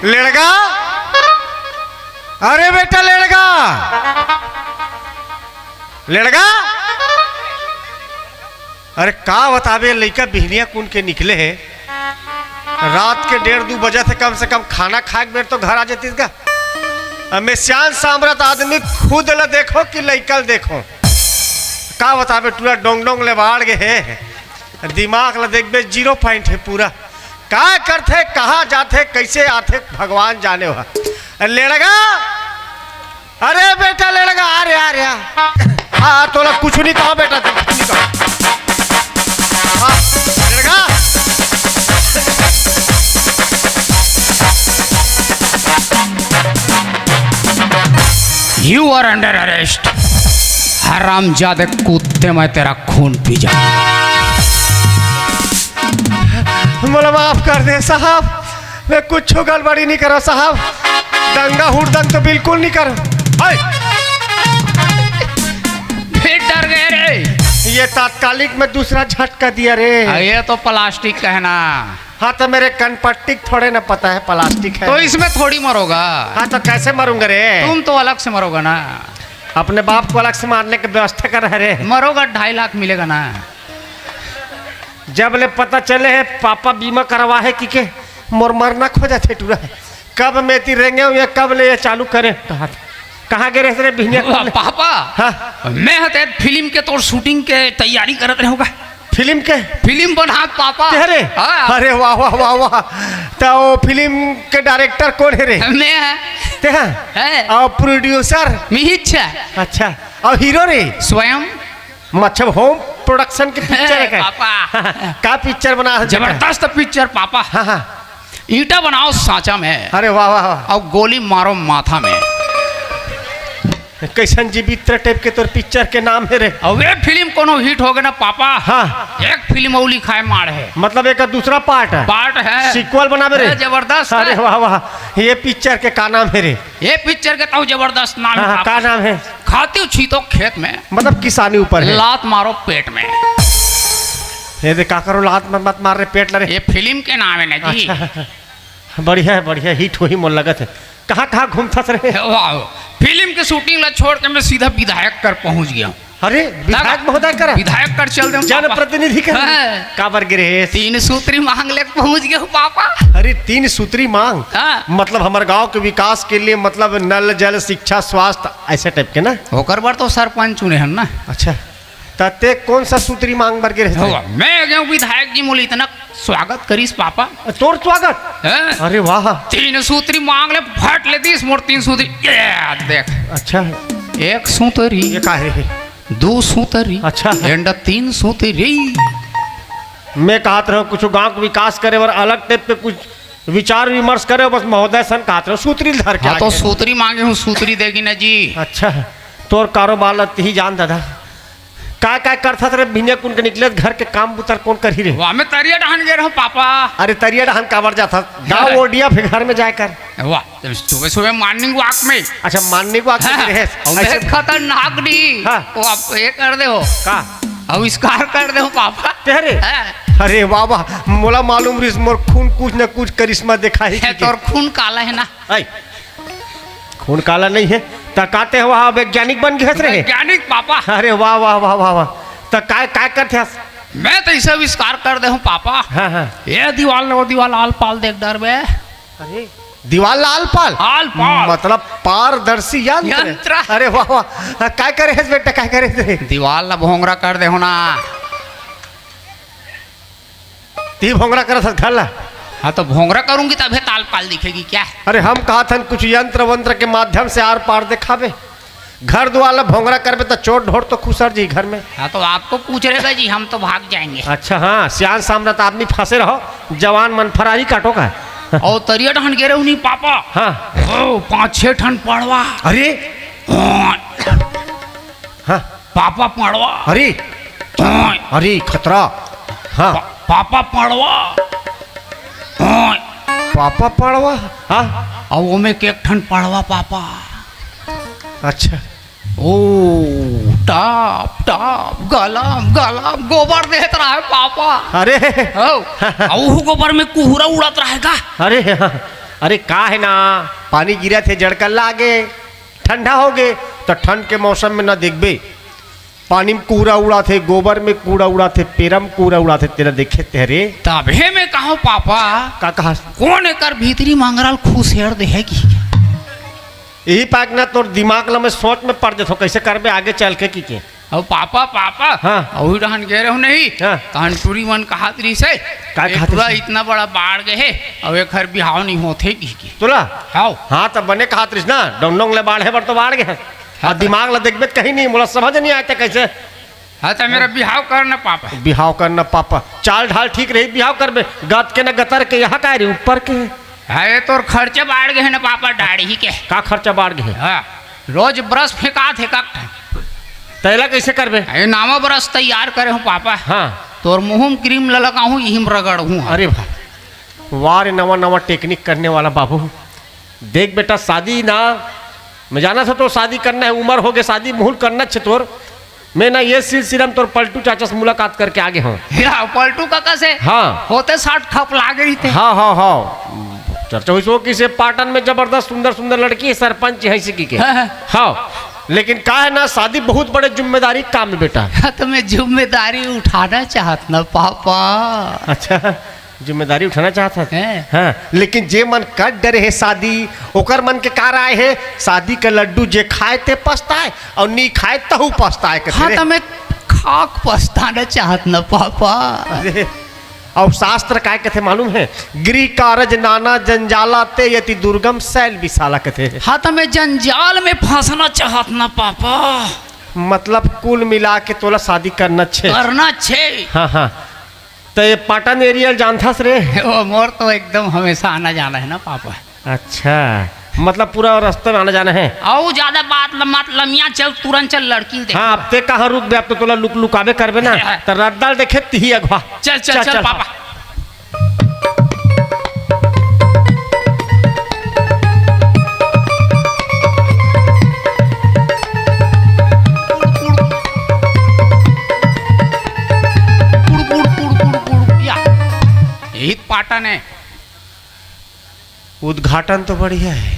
लड़का, अरे बेटा लड़का, लड़का, अरे का बतावे लड़का बिहनिया कुन के निकले है। रात के 1:30-2 बजे थे, कम से कम खाना खाए के बेर तो घर आ जाती का। मैं श्याम सामरत आदमी खुद ल देखो कि लड़का देखो, का बतावे पूरा डोंग डोंग ले बाढ़ गए है। दिमाग ल देखबे 0 पॉइंट है पूरा। का करते, कहाँ जाते, कैसे आते, भगवान जाने हो। लड़का, अरे बेटा लड़का, आ रहा हाँ तो कुछ नहीं कहो बेटा, तुम कुछ नहीं कहो। हाँ लड़का, यू आर अंडर अरेस्ट। हरामजादे कुत्ते, मैं तेरा खून पी जाऊं। मुझे माफ कर दे साहब, मैं कुछ गड़बड़ी नहीं करो साहब। दंगा हुड़दंग तो बिल्कुल नहीं करो। फिर डर गए रे। ये तात्कालिक में दूसरा झटका दिया रे। ये तो प्लास्टिक का है ना। हाँ तो मेरे कनपट्टी थोड़े ना पता है प्लास्टिक है। तो इसमें थोड़ी मरोगा। हाँ तो कैसे मरूंगा रे? तुम तो अलग से मरोगा ना। अपने बाप को अलग से मारने की व्यवस्था कर रहे रे। मरोगा 2.5 लाख मिलेगा ना। जब ले पता चले है पापा बीमा करवा है कि के मोर मरना खो जाते टूरा। कब मेती रेंगे हुए, कब ले ये चालू करे। कहाँ गए रे बिहनिया? पापा हाँ? मैं हते फिल्म के तो शूटिंग के तैयारी करत रहे होगा। फिल्म के? फिल्म बना पापा। अरे अरे वाह वाह वाह वाह। तो वो फिल्म के डायरेक्टर कौन है रे? मैं है। और प्रोड्यूसर? मिहित। अच्छा, और हीरो रे? स्वयं। मतलब होम प्रोडक्शन की पिक्चर है पापा। का पिक्चर बना? जबरदस्त पिक्चर पापा। हाँ हाँ। ईंटा बनाओ सांचा में। अरे वाह वाह। और गोली मारो माथा में। कैसन जीवित टाइप के तोर पिक्चर के नाम है रे? और वे फिल्म कोनो हिट हो गए ना पापा। हाँ। एक फिल्म और लिखाए मार है। मतलब एक दूसरा पार्ट है? सीक्वल बनावे रे? जबरदस्त। अरे वाह वाह। ये पिक्चर के का नाम है रे? ये पिक्चर के तो जबरदस्त नाम है। का नाम है? खाते छीतो खेत में। मतलब किसानी ऊपर है। लात मारो पेट में। ये दे का करो, लात मत मार रे, पेट लरे। ये फिल्म के नाम है ना जी। अच्छा। बढ़िया है बढ़िया, हिट हो ही मन लगत है। कहाँ कहाँ घूमता रहे? फिल्म के शूटिंग ला छोड़ के मैं सीधा विधायक कर पहुंच गया। अरे विधायक महोदय कर? विधायक कर चल दे। जनप्रतिनिधि कर? काबर गिरे? 3 सूत्री मांग ले पहुंच गया पापा। अरे 3 सूत्री मांग? हाँ। मतलब हमारे गांव के विकास के लिए, मतलब नल जल शिक्षा स्वास्थ्य ऐसे टाइप के ना? होकर बार तो सरपंच चुने हैं ना। अच्छा, तते कौन सा सूत्री मांग बर गिरे? मैं गया विधायक जी मोली इतना स्वागत करीस पापा। तोर स्वागत? अरे वाह। 3 सूत्री मांग ले, फट ले 30 मोर 3 सूत्री। देख। अच्छा। 1 सूतरी। ये का है? 2 सूतरी। अच्छा। एंड 3 सूतरी। मैं कहत रहा कुछ गांव का विकास करे और अलग टाइप पे कुछ विचार विमर्श करे, बस महोदय सन कहत रहा सूत्री धर के। तो सूतरी मांगे हूँ, सूतरी देगी ना जी। अच्छा, तोर कारोबार ही जान दादा। काय काय करता रे बिना कुन के निकले घर के काम बुतर कौन कर ही रे? वाह, मैं तरिया डहान गए रहा पापा। अरे तरिया डहान काबर जाता? गाँव ओडिया फिर घर में जाए कर। वाह, सुबह सुबह मॉर्निंग वॉक में। अच्छा, मॉर्निंग वॉक में खतरनाक डी। हाँ। वो आप ये कर दे हो का आविष्कार कर दे हो पापा। तेरे? अरे वाह वाह, मोला मालूम रिस मोर खून कुछ न कुछ करिश्मा दिखा ही। तोर खून काला है ना? खून काला नहीं है तकाते हो, वहाँ वैज्ञानिक बन गए रे? वैज्ञानिक पापा। अरे वाह वाह वाह वाह वाह। तो काय काय करते? मैं तो इसे आविष्कार कर दे हूँ पापा। हाँ हाँ। ये दीवाल वो दीवाल आल पाल देख डर बे। अरे दीवाल लाल पाल? आल पाल मतलब पारदर्शी यंत्र। अरे वाह वाह। काय करे है बेटा, काय करे थे? दीवाल ला भोंगरा कर दे हो ना। ती भोंगरा कर घर ला? हाँ तो भोंगरा करूंगी तभी ताल पाल दिखेगी क्या? अरे हम कहा था कुछ यंत्र वंत्र के माध्यम से आर पार दिखावे। घर द्वार भोंगरा करबे तो चोट ढोर तो खुसर जी घर में। हाँ तो आपको पूछ रहेगा जी, हम तो भाग जाएंगे। अच्छा हाँ, सियान सामरत आदमी फंसे रहो, जवान मन फरारी काटो का। और तरिया ठन गिरे उन्हीं पापा। हाँ। 5-6 ठन पड़वा। अरे हाँ पापा पड़वा। अरे अरे खतरा। हाँ पापा पड़वा। पापा पड़वा। हाँ। और वो में एक ठन पड़वा पापा। अच्छा। ओ टाप टाप गलम गलम गोबर देत रहा है पापा। अरे गोबर में कुहरा उड़त रहेगा। अरे हाँ। अरे का है ना, पानी गिरा थे जड़कल लागे, ठंडा हो गए तो ठंड के मौसम में ना देखबे पानी में कूड़ा उड़ा थे, गोबर में कूड़ा उड़ा थे, पेरम कूड़ा उड़ा थे, तेरा देखे तेरे तभे में कहो पापा का कहा कौन एकर भीतरी मंगरल खुश हेर देगी। यही पाक ना तोर दिमाग ला मैं सोच में पड़ जाता कैसे करबे आगे चल के की के। अब पापा पापा हाँ। अभी रहन गए रहो नहीं हाँ। कहन टूरी मन कहा तरी से का कहत पूरा रही? इतना बड़ा बाढ़ गए है अब एक हर बिहाव नहीं होते की तोला हाओ हाँ तब बने कहा त्रिस ना डोंडोंग ले बाढ़ है बर तो बाढ़ गए हाँ, और दिमाग ला देखबे कहीं नहीं, मुझे समझ नहीं आते कैसे हाँ तो मेरा बिहाव करना पापा बिहाव करना पापा, चाल ढाल ठीक रही बिहाव करबे, गत के न गतर के यहाँ का रे ऊपर के है ये तोर खर्चे बाढ़ गए है ना पापा दाढ़ी ही के का खर्चा बाढ़ गए हाँ रोज ब्रश फेंका थे का तैला कैसे करबे। ये नामा ब्रश तैयार करे हूँ पापा हाँ तोर मुँह में क्रीम लगा हूँ यही में रगड़ हूँ। अरे भाई वाह रे, नवा नवा टेक्निक करने वाला बाबू। देख बेटा शादी ना मैं जाना था तो शादी करना है, उम्र हो गए शादी मुहूर्त करना छे तोर, मैं ना ये सिलसिला में तोर पलटू चाचा से मुलाकात करके आगे हूँ। या पलटू काका से हाँ होते 60 खप लागे ही थे। हाँ हाँ हाँ चर्चा हुई सो किसे पाटन में जबरदस्त सुंदर सुंदर लड़की है, सरपंच है इसी की हाँ, हाँ। हाँ लेकिन का है ना शादी बहुत बड़े जिम्मेदारी काम है बेटा। हाँ, तो मैं जिम्मेदारी उठाना चाहत ना पापा। अच्छा जिम्मेदारी उठाना चाहता था हैं? हाँ लेकिन जे मन कर डरे है शादी ओकर मन के कार आए है, शादी का लड्डू जे खाए ते पछताए और नी खाए तहु पछताए के हाँ तो मैं खाक पछताना चाहत ना पापा। अरे, और शास्त्र काय कहते मालूम है, गृह कारज नाना जंजाला ते यति दुर्गम शैल विशाला कहते। हाँ तो मैं जंजाल में फंसना चाहत ना पापा। मतलब कुल मिला के तोला शादी करना छे। करना छे। हाँ हाँ तो ये पाटन एरिया जानथस रे। ओ मोर तो एकदम हमेशा आना जाना है ना पापा। अच्छा मतलब पूरा रास्ते में आना जाना है। और ज्यादा बात मत लमिया चल तुरंत चल लड़की देख। हाँ अब ते कहाँ रुक बे, अब तो तोला लुक लुकाबे करबे ना तो रद्दाल देखे तिही अगवा। चल चल चल पापा। यही पाटन है। उद्घाटन तो बढ़िया है।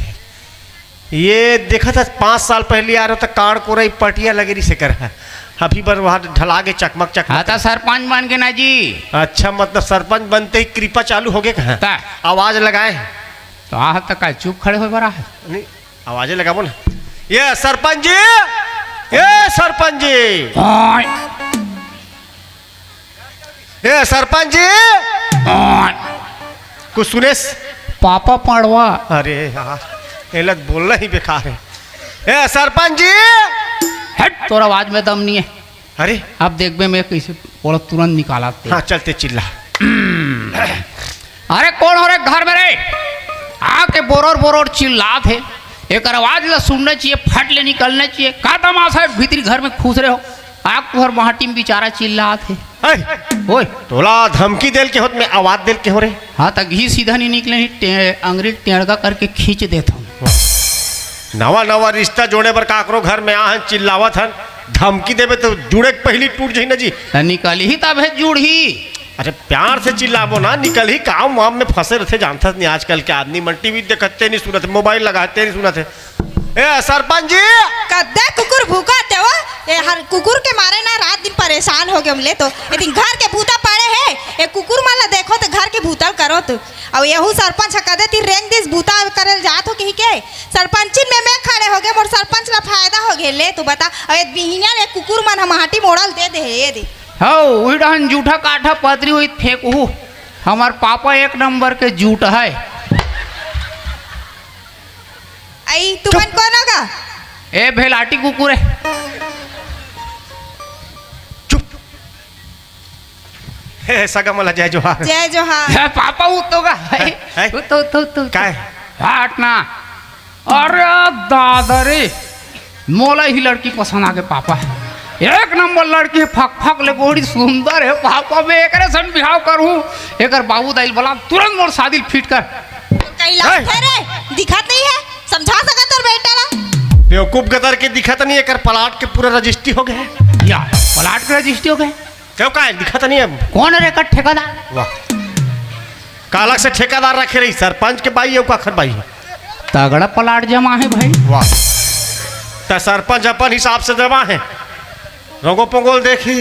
ये देखा था 5 साल पहले आ रहा था काड़ कोरई पटिया लगेरी से कर अभी पर वहाँ ढला के चकमक हाँ चकमक। तो सरपंच बन के ना जी। अच्छा मतलब सरपंच बनते ही कृपा चालू हो गए कहाँ ता। आवाज लगाए तो आह तक का चुप खड़े हो बड़ा है। नहीं आवाजें लगाबो ना। ये सरपंच जी, ये सरपंच जी, ओए, ये सरपंच जी ओए, कुछ सुने। पापा पड़वा। अरे यार एलत बोलना ही बेकार है। ए सरपंच जी, हट तोरा आवाज में दम नहीं है। अरे अब देख बे मैं कैसे बोला तुरंत निकाला ते। हाँ चलते चिल्ला। अरे कौन हो रे घर में रे, आके बोरोर बोरोर चिल्ला थे। एक आवाज ला सुनना चाहिए, फट ले निकलना चाहिए। का तमाशा है भीतरी घर में खुश रहे हो। आप तुहर माटी में बेचारा चिल्ला थे। ओए तोला धमकी देल के होत में आवाज देल के हो रे। हाँ तो घी सीधा नहीं निकले नहीं अंग्रेज टेढ़गा करके खींच देता हूँ। नवा नवा रिश्ता जोड़े बर काकरो घर में आहन चिल्लावत हन, धमकी देवे तो जुड़े के पहली टूट जाई ना जी। तो निकल ही तब है जुड़ ही। अरे प्यार से चिल्लाबो ना, निकल ही काम वाम में फंसे रहते। जानता नहीं आजकल के आदमी मन टीवी देखते नहीं सुनते, मोबाइल लगाते नहीं सुनते। ए सरपंच जी कद्दे कुकुर भूखा तेवा ये हर कुकुर के मारे ना रात दिन परेशान हो गए हमले। तो ये दिन घर के भूता पड़े है, ये कुकुर माला देखो तो घर के भूतल करो तो। अब यहू सरपंच कदे ती रेंग दिस भूता करल जात हो कहीं के सरपंचिन में मैं खड़े हो गए मोर सरपंच ला फायदा हो गए। ले तू बता अब ये बिहिनिया रे कुकुर मन हम हाटी मोड़ल दे दे ये दे। हो उड़न जूठा काठा पतरी हुई फेंकू। हमार पापा एक नंबर के जूठ है। आई तू मन कौन होगा? ए भेलाटी कुकुर है। चुप। हे सगा मला जय जोहार। जय जोहार। है पापा उतोगा है? तो काय हट ना। अरे दादा रे मोला ही लड़की पसंद आ गए पापा। एक नंबर लड़की है, फक फक ले बड़ी सुंदर है पापा। मैं एक सन बिहाव करूँ एक बाबू दाइल बोला तुरंत मोर शादी फिट कर। कहीं लाभ है रे दिखत नहीं है, समझा सका तोर बेटा ला। बेवकूफ गदर के दिखत नहीं है, पलाट के पूरा रजिस्ट्री हो गए या पलाट के रजिस्ट्री हो गए। क्यों का दिखत नहीं है। कौन रे का ठेकेदार? वाह कालक से ठेकेदार रखे रही सरपंच के बाई का खर बाई तगड़ा प्लाट जमा है भाई। वाह तो सरपंच अपन हिसाब से जमा है रंगो पंगोल देखी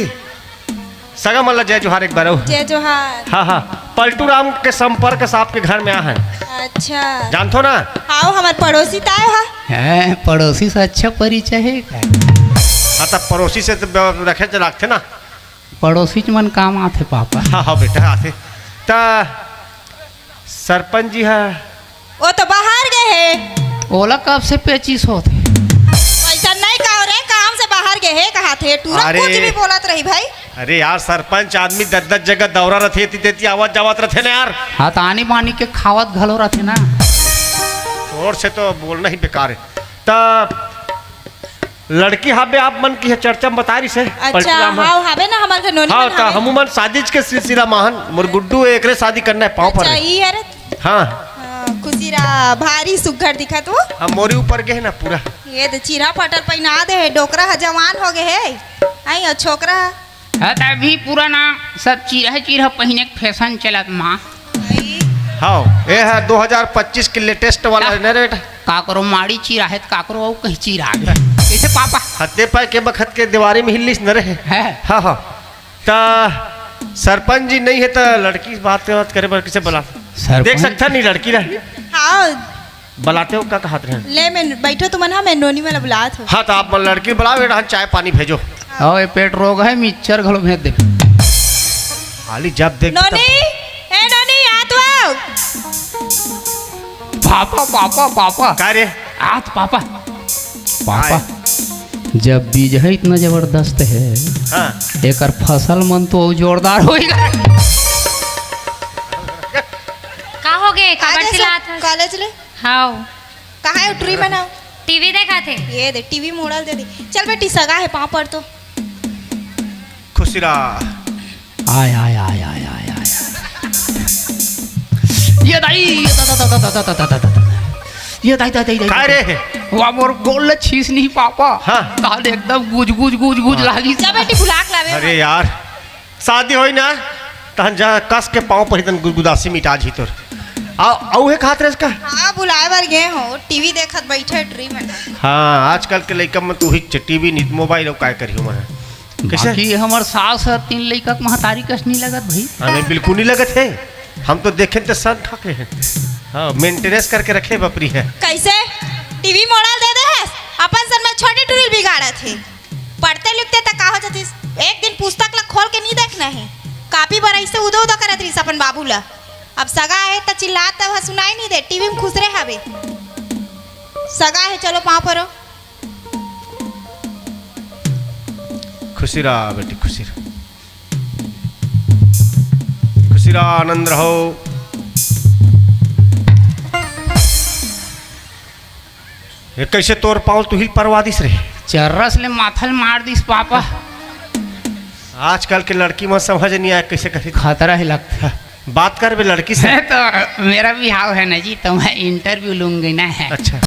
सगा मल्ला जय जोहार एक बार जय जोहार। हाँ हाँ पलटू राम के संपर्क से आपके घर में आ है अच्छा जानतो ना आओ हमार पड़ोसी ताय हा। है पड़ोसी से अच्छा परिचय है क्या? हाँ तब पड़ोसी से तो रखे तो रखते ना पड़ोसी च मन काम आते पापा। हाँ हाँ बेटा आते तो सरपंच जी है वो तो बाहर गए है। ओला कब से पेचिस होते? पैसा नहीं कहो रे काम से बाहर गए है कहा थे टूरा अरे। कुछ भी बोलत रही भाई। अरे यार सरपंच आदमी 10-10 जगह दौरा रथे तेती आवाज जावत रथे ना यार हाँ तो आनी बानी के खावत घलो रहते ना। और से तो बोलना ही बेकार है तो लड़की हाबे आप मन की है चर्चा में बता रही से अच्छा हाँ हावे ना हमार घर नोनी हाँ मन तो हावे। हम मन साजिश के सिलसिला महान मोर गुड्डू एकरे शादी करना है पाँव पर अच्छा है। ई है रे। हाँ हाँ, खुशी रा भारी सुघर दिखत हो। हम मोरी ऊपर गए ना पूरा ये तो चीरा फटर पहना दे है डोकरा हा जवान हो गए है आई और छोकरा है तो अभी पुराना सब चीरा पहने के फैशन चलत माँ। आई। हाँ ये है 2025 के लेटेस्ट वाला है ना रे बेटा काकरो माड़ी चीरा है तो काकरो और कहीं चीरा है कैसे पापा? हत्ते पाए के बखत के दीवारी में हिल्लिस न रहे है हाँ हाँ तो सरपंच जी नहीं है तो लड़की से बात करे बर किसे बुला देख सकता नहीं लड़की रहे हाँ बुलाते हो क्या कहा रहे ले मैं बैठो तुम ना मैं नोनी वाला बुलात हो। हाँ तो आप लड़की बुलाओ बेटा चाय पानी भेजो और ये पेट रोग है मिक्सचर घलो भेज दे। खाली जब देख नोनी ए नोनी आ तो आओ। पापा पापा पापा क्या रे आत पापा पापा जब बीज है इतना जबरदस्त है हाँ एकर फसल मन तो जोरदार होएगा। का हो गए काबर आगे चिल्लात सब हस? कॉलेज ले हाउ कहाँ है उटरी बनाओ टीवी देखा थे ये दे टीवी मोड़ल दे दे चल बेटी सगा है पाँव पर तो खुशी रहा आय आय आय आय आय आय ये दाई ये दाई दाई दाई क्या रे वाह मोर गोल छीस नहीं पापा। हाँ। ताल एकदम गुज गुज गुज गुज लागी। जा बेटी बुलाक लावे अरे यार शादी होई ना तहन जा कस के पाँव पर तन गुदगुदासी मिटा जी तोर आओ है खात रे इसका हाँ बुलाए बार गए हो टीवी देखत बैठे ट्री में हाँ आजकल के लड़का में तू ही टीवी नहीं मोबाइल और काय करियो मैं कैसे बाकी हमर सास है 3 लड़का के महतारी कस नहीं लगत भाई। हमें बिल्कुल नहीं लगत है हम तो देखें तो सन ठाके हैं हाँ मेंटेनेंस करके रखे बपरी है कैसे टीवी मोड़ल दे दे है अपन सन में छोटी टूरिल बिगाड़े थे पढ़ते लिखते तक का हो जातीस एक दिन पुस्तक ला खोल के नहीं देखना है कापी पर ऐसे उदो उदो करत रही अपन बाबू ला अब सगा है तो चिल्लात तब सुनाई नहीं दे टीवी में खुश रहे हवे सगा है चलो पाँव परो खुशी रहा बेटी खुशी रहा खुशी रहा आनंद रहो ये कैसे तोर पाँव तू हिल परवा दिस रे चर्रस ले माथल मार दिस पापा। आजकल के लड़की में समझ नहीं आया कैसे करी खतरा है लगता बात कर बे लड़की से है तो मेरा भी हाव है ना जी तो मैं इंटरव्यू लूंगी ना है। अच्छा